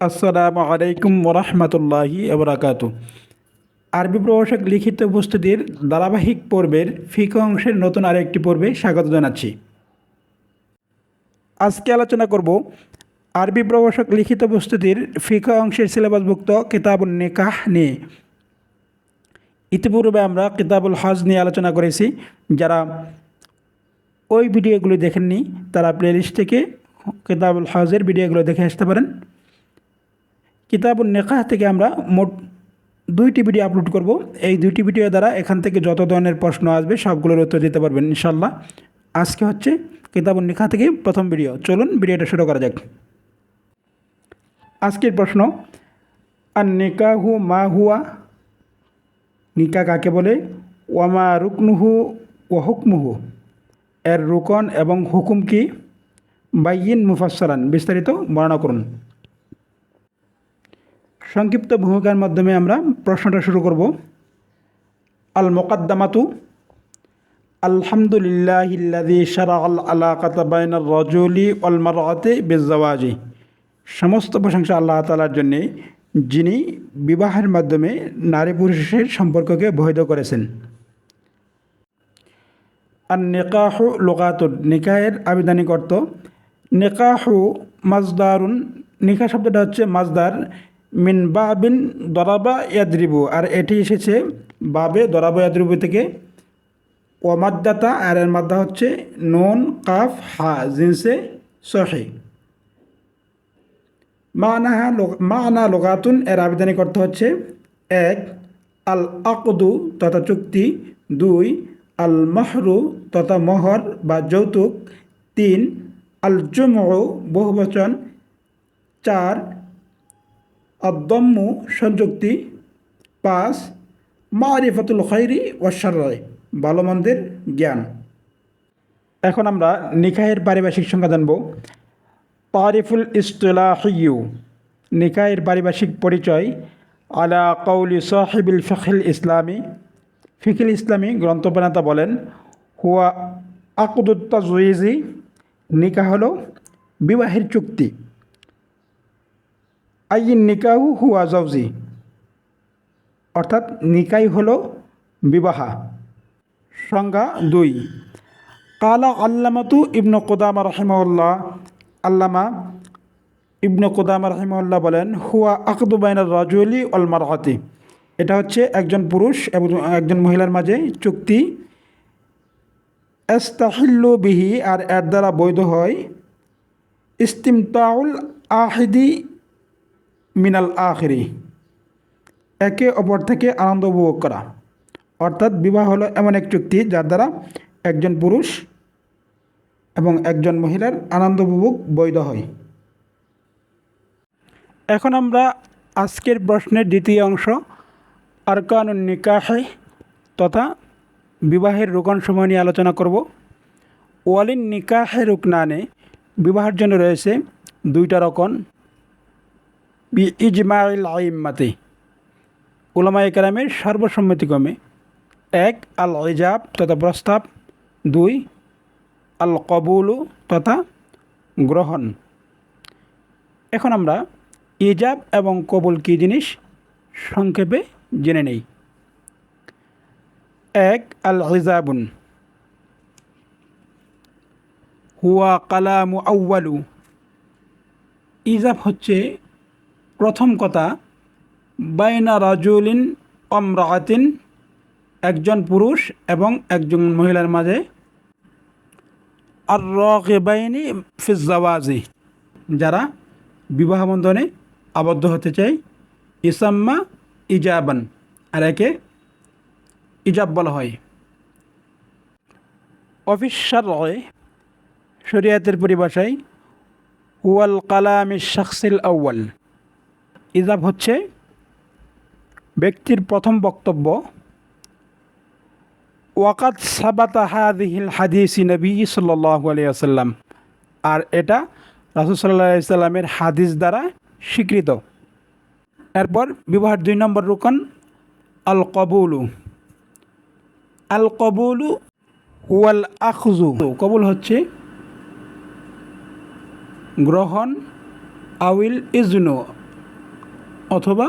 আসসালামু আলাইকুম ওরহমতুল্লাহি ওবরাকাতু। আরবি প্রভাষক লিখিত উপস্থিতির ধারাবাহিক পর্বের ফিকহ অংশের নতুন আরেকটি পর্বে স্বাগত জানাচ্ছি। আজকে আলোচনা করব আরবি প্রভাষক লিখিত উপস্থিতির ফিকহ অংশের সিলেবাসভুক্ত কিতাবুন নিকাহ নিয়ে। ইতিপূর্বে আমরা কিতাবুল হজ নিয়ে আলোচনা করেছি। যারা ওই ভিডিওগুলি দেখেননি তারা প্লেলিস্ট থেকে কিতাবুল হজের ভিডিওগুলো দেখে আসতে পারেন। কিতাবুন নিকাহ থেকে আমরা মোট 2টি ভিডিও আপলোড করব। এই 2টি ভিডিও দ্বারা এখান থেকে যত ধরনের প্রশ্ন আসবে সবগুলোর উত্তর দিতে পারবেন ইনশাল্লাহ। আজকে হচ্ছে কিতাবুন নিকাহ থেকে প্রথম ভিডিও। চলুন ভিডিওটা শুরু করা যাক। আজকের প্রশ্ন, আর নিকাহু মা হুয়া, নিকাহ কাকে বলে? ওয়ামা রুকনুহু ওয়া হুকমুহু, এর রুকন এবং হুকুম কি? বাইয়িন মুফাসসালান, বিস্তারিত বর্ণনা করুন। সংক্ষিপ্ত ভূমিকার মাধ্যমে আমরা প্রশ্নটা শুরু করব। আল মুকাদ্দামাতু, আলহামদুলিল্লাহিল্লাযী শারাআল আলাকাতা বাইনার রাজুলি ওয়াল মারআতি বিজ্জাওয়াজি, সমস্ত প্রশংসা আল্লাহ তাআলার জন্য যিনি বিবাহের মাধ্যমে নারী পুরুষের সম্পর্ককে বৈধ করেছেন। আর নিকাহু লুগাতুন, নিকাহের আবিধানিক অর্থ। নিকাহু মাজদারুন, নিকাহ শব্দটা হচ্ছে মাজদার, মিন বাবিন দরাবা ইয়াদরিবু, আর এটি এসেছে বাবে দরাবা ইয়াদরিবু থেকে। ও মাদ্দাতা, আর এর মাদ্দা হচ্ছে নুন কাফ হা জিনসে সহি। মানা লুগাতুন, এর আবিধানিক অর্থ হচ্ছে 1 আল আকদু তথা চুক্তি, 2 আল মাহরু তথা মোহর বা যৌতুক, 3 আল জুমউ বহুবচন, 4 আদ-দাম্মু সংযুক্তি, 5 মারিফাতুল খায়রি ওয়াশ শাররি, ভালো মন্দের জ্ঞান। এখন আমরা নিকাহের পারিভাষিক সংজ্ঞা জানব। তারিফুল ইসতিলাহিয়্যু, নিকাহের পারিভাষিক পরিচয়। আলা কওলি সাহিবিল ফিকহিল ইসলামী, ফিকহিল ইসলামী গ্রন্থপ্রণেতা বলেন, হুয়া আকদুত তাজউইজি, নিকাহ হলো বিবাহের চুক্তি। আইন নিকাহু হুয়া জাওজি, অর্থাৎ নিকাই হলো বিবাহ। সংজ্ঞা 2। কালা আল্লামাতু ইবনু কুদামা রাহিমাহুল্লাহ, আল্লামা ইবনু কুদামা রাহিমাহুল্লাহ বলেন, হুয়া আকদু বাইনার রাজুলি ওয়াল মারআতি, এটা হচ্ছে একজন পুরুষ এবং একজন মহিলার মাঝে চুক্তি। ইস্তাহিল্লু বিহি, আর এর দ্বারা বৈধ হয়। ইস্তিমতাউল আহিদি মিনাল আখিরি, একে অপর থেকে আনন্দ উপভোগ করা। অর্থাৎ বিবাহ হলো এমন এক চুক্তি যার দ্বারা একজন পুরুষ এবং একজন মহিলার আনন্দ উপভোগ বৈধ হয়। এখন আমরা আজকের প্রশ্নের দ্বিতীয় অংশ, আরকানুন নিকাহে তথা বিবাহের রুকনসমূহ নিয়ে আলোচনা করব। ওয়ালিন নিকাহে রুকনানে, বিবাহের জন্য রয়েছে 2টা রকন। বি ইজমাইল আইম্মাতি, উলামায়ে কেরামের সর্বসম্মতিক্রমে। 1 আল ইজাব তথা প্রস্তাব, 2 আল কবুলু তথা গ্রহণ। এখন আমরা ইজাব এবং কবুল কী জিনিস সংক্ষেপে জেনে নেই। 1 আল ইজাবুন, হুয়া কালামু আউয়ালু, ইজাব হচ্ছে প্রথম কথা, বাইনা রাজুলিন আমরাআতিন, একজন পুরুষ এবং একজন মহিলার মাঝে, আর রাগিবাইনি ফিজ জাওয়াজি, যারা বিবাহ বন্ধনে আবদ্ধ হতে চায়। ইসাম্মা ইজাবান, আর একে ইজাব বলা হয়। অফিস শারঈ, শরিয়াতের পরিভাষায়, হুয়াল কালামি শাখসিল আউয়াল, ইজাব হচ্ছে ব্যক্তির প্রথম বক্তব্য। ওয়াকাত সাবাতা হাযিহিল হাদিসি নবী সাল্লাল্লাহু আলাইহি ওয়াসাল্লাম, আর এটা রাসূল সাল্লাল্লাহু আলাইহি ওয়াসাল্লামের হাদিস দ্বারা স্বীকৃত। এরপর বিবাহের 2 নম্বর রুকন আল কবুলু। আল কবুলু হুয়াল আখযু, কবুল হচ্ছে গ্রহণ, আউইল ইজনু অথবা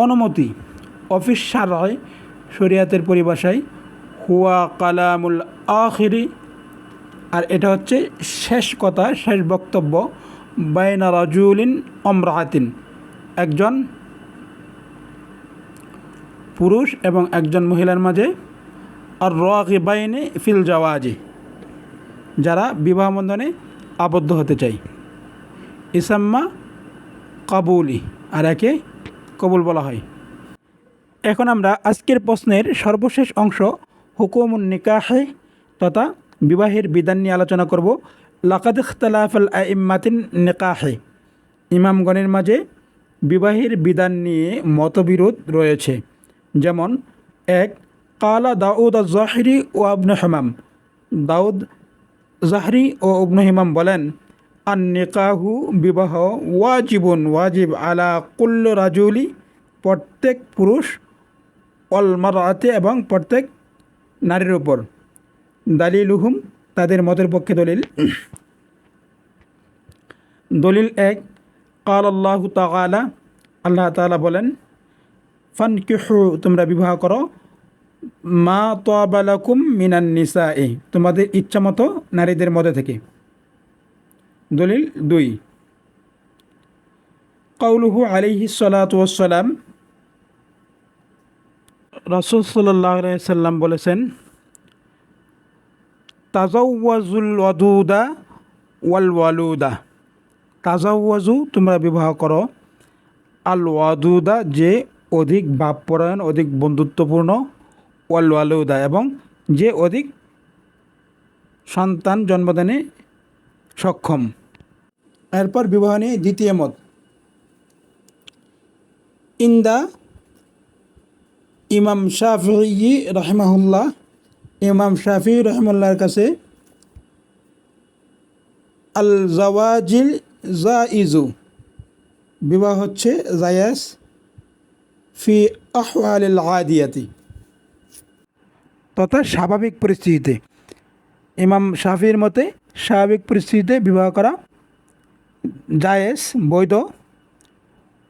অনুমতি। অফিস শারঈ শরিয়াতের পরিভাষায় হুয়া কালামুল আখিরি, আর এটা হচ্ছে শেষ কথা, শেষ বক্তব্য। বাইনা রাজুলিন আমরাতিন, একজন পুরুষ এবং একজন মহিলার মাঝে। আর রাগিবাইনে ফিল জাওয়াজি, যারা বিবাহ বন্ধনে আবদ্ধ হতে চায়। ইসাম্মা কাবুলি, আর একে কবুল বলা হয়। এখন আমরা আজকের প্রশ্নের সর্বশেষ অংশ হুকুমুন নিকাহে তথা বিবাহের বিধান নিয়ে আলোচনা করব। লাকাদ ইখতালাফাল আইম্মাতিন নিকাহে, ইমামগণের মাঝে বিবাহের বিধান নিয়ে মতবিরোধ রয়েছে। যেমন 1, কালা দাউদ আজ-জাহরি ও ইবনে হামাম, দাউদ জাহরি ও ইবনে হিমাম বলেন, আন নিকাহু, বিবাহ, ওয়াজিবুন, ওয়াজিব, আলা কুল্লি রাজুলি, প্রত্যেক পুরুষ, অল মারআতি, এবং প্রত্যেক নারীর উপর। দালিলুহুম, তাদের মতের পক্ষে দলিল। দলিল 1, কাল আল্লাহু তাআলা, আল্লাহ তাআলা বলেন, ফানকিহু, তোমরা বিবাহ করো, মা তাবা লাকুম মিনান নিসাই, তোমাদের ইচ্ছামতো নারীদের মধ্যে থেকে। দলিল 2, কাউলুহু আলাইহিস সালাতু ওয়াস সালাম, রাসূল সাল্লাল্লাহু আলাইহি সাল্লাম বলেছেন, তাজাওয়াজুল ওয়াদুদা ওয়াল ওয়ালুদা, তাজাওয়াজু, তোমরা বিবাহ করো, আল ওয়াদুদা, যে অধিক ভাবপরায়ণ, অধিক বন্ধুত্বপূর্ণ, ওয়াল ওয়ালুদা, এবং যে অধিক সন্তান জন্মদানে সক্ষম। এরপর বিবাহ নিয়ে দ্বিতীয় মত। ইন্দা ইমাম শাফিঈ রাহিমাহুল্লাহ, ইমাম শাফিঈ রহমুল্লাহর কাছে আল জাওয়াজিল জাইজু, বিবাহ হচ্ছে জায়েজ, ফি আহওয়ালিল আদিয়াতি, তথা স্বাভাবিক পরিস্থিতিতে। ইমাম শাফির মতে স্বাভাবিক পরিস্থিতিতে বিবাহ করা জায়েজ, বৈধ।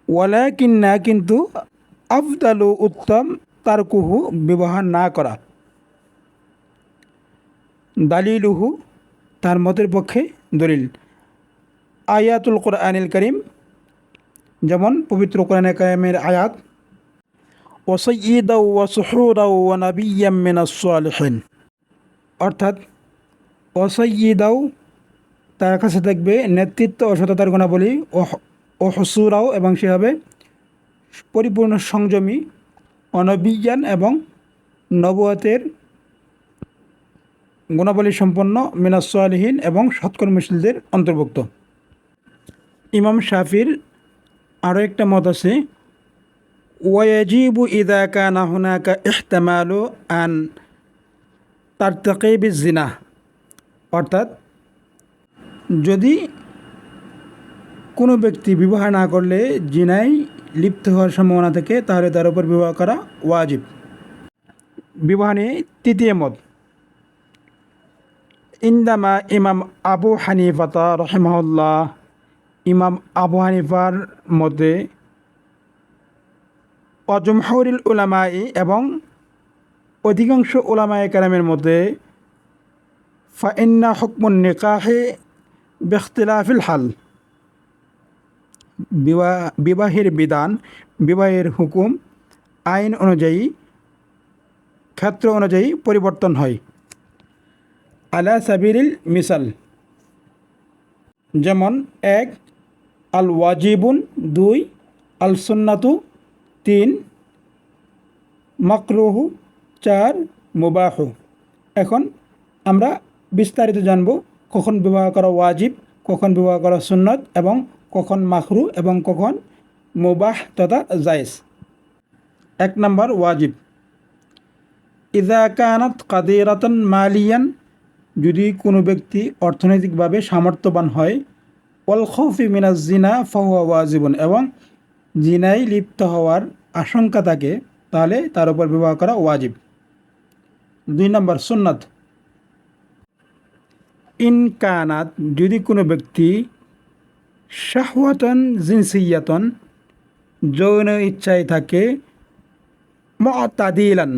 ওয়ালাকিন্না, কিন্তু আফদালু, উত্তম, তারকুহু, বিবাহ না করা। দালিলুহু, তার মতের পক্ষে দলিল, আয়াতুল কোরআনিল কারীম, যেমন পবিত্র কোরআনে কারিমের আয়াত, ওয়াসাইয়্যিদাও ওয়া সুহুরাও ওয়া নাবিয়্যাম মিনাস সালিহিন, অর্থাৎ ওয়াসাইয়্যিদাও, তার কাছে থাকবে নেতৃত্ব ও সততার গুণাবলী, ও হুসুরাও, এবং সে হবে পরিপূর্ণ সংযমী, অনবিয়ান, এবং নবুয়তের গুণাবলী সম্পন্ন, মিনাস সালিহিন, এবং সৎকর্মশীলদের অন্তর্ভুক্ত। ইমাম শাফির আরও একটা মত আছে, ওয়াজিবু ইদা কানা হুনাকা ইহতিমালু আন তারতাকিবিজ জিনা, অর্থাৎ যদি কোনো ব্যক্তি বিবাহ না করলে জিনায় লিপ্ত হওয়ার সম্ভাবনা থাকে, তাহলে তার উপর বিবাহ করা ওয়াজিব। বিবাহ নিয়ে তৃতীয় মত। ইন্দামা ইমাম আবু হানিফাতা রহিমাহুল্লাহ, ইমাম আবু হানিফার মতে, অজমহরিল উলামাই, এবং অধিকাংশ উলামায়ে কেরামের মতে, ফাইন্না হুকমুন নিকাহে বিখতিলাফিল হাল, বিবাহের বিধান, বিবাহের হুকুম আইন অনুযায়ী, ক্ষেত্র অনুযায়ী পরিবর্তন হয়। আলা সাবিরিল মিসাল, যেমন 1, আল ওয়াজিবুন, 2, আল সুন্নাতু, 3, মাকরুহু, 4, মুবাহু। এখন আমরা বিস্তারিত জানব কখন বিবাহ করা ওয়াজিব, কখন বিবাহ করা সুন্নত, এবং কখন মাকরু, এবং কখন মুবাহ তথা জায়েজ। 1 নম্বর ওয়াজিব। ইযা কানাত কাদিরাতান মালিয়ান, যদি কোনো ব্যক্তি অর্থনৈতিকভাবে সামর্থ্যবান হয়, ওয়াল খাউফি মিনাজ জিনা ফাহুয়া ওয়াজিবুন, এবং জিনায় লিপ্ত হওয়ার আশঙ্কা থাকে, তাহলে তার উপর বিবাহ করা ওয়াজিব। 2 নম্বর সুন্নাত। ইন কানাত, যদি কোনো ব্যক্তি শাহওয়াতান জিনসিয়াতন, যৌন ইচ্ছায় থাকে মুতাদিলান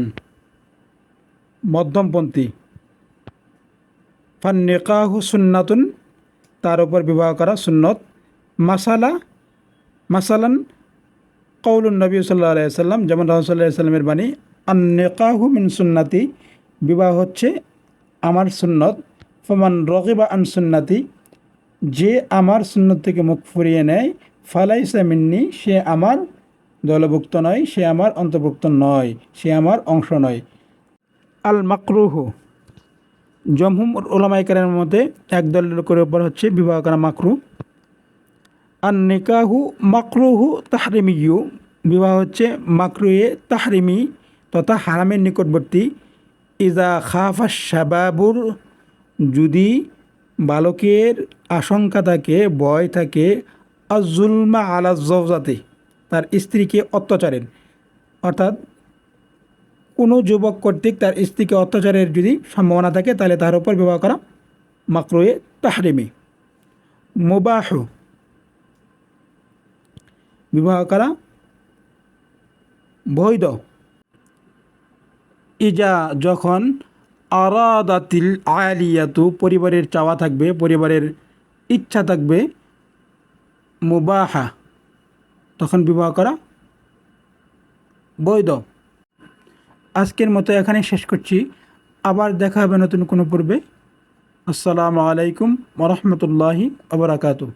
মধ্যমপন্থী। ফান্নিকাহু সুন্নাতুন, তার উপর বিবাহ করা সুন্নত। মাসালান কৌলুন নবী সাল্লাল্লাহু আলাইহি সাল্লাম, যেমন রাসূলুল্লাহ সাল্লাল্লাহু আলাইহি সাল্লামের বাণী, আন্নিকাহু মিন সুন্নতি, বিবাহ হচ্ছে আমার সুন্নত। ফমান রগিবা আন সুন্নতি, যে আমার সুন্নত থেকে মুখ ফুরিয়ে নেয়, ফালাইসা মিন্নি, সে আমার দলভুক্ত নয়, সে আমার অন্তর্ভুক্ত নয়, সে আমার অংশ নয়। আল মাকরুহু, জমহুর উলামায়ে কেরামের মতে একদল লোকের উপর হচ্ছে বিবাহ করা মাকরুহ। আর নিকাহু মাকরুহু তাহরিমিয়ু, বিবাহ হচ্ছে মাকরুয়ে তাহরিমি তথা হারামের নিকটবর্তী। ইজা খাফা শাবাবুর, যদি বালকের আশঙ্কা থাকে, ভয় থাকে, আজুলমা আলা জওজাতি, তার স্ত্রীকে অত্যাচারের, অর্থাৎ কোনো যুবক কর্তৃক তার স্ত্রীকে অত্যাচারের যদি সম্ভাবনা থাকে, তাহলে তার উপর বিবাহ করা মাকরুয়ে তাহরিমি। মুবাহ, বিবাহ করা বৈধ। ইজা, যখন আরাদাতিল আলিয়াতু, পরিবারের চাওয়া থাকবে, পরিবারের ইচ্ছা থাকবে, মুবাহা, তখন বিবাহ করা বৈধ। আজকের মতো এখানে শেষ করছি, আবার দেখা হবে নতুন কোনো পূর্বে। আসসালামু আলাইকুম ওয়া রাহমাতুল্লাহি ওয়া বারাকাতুহু।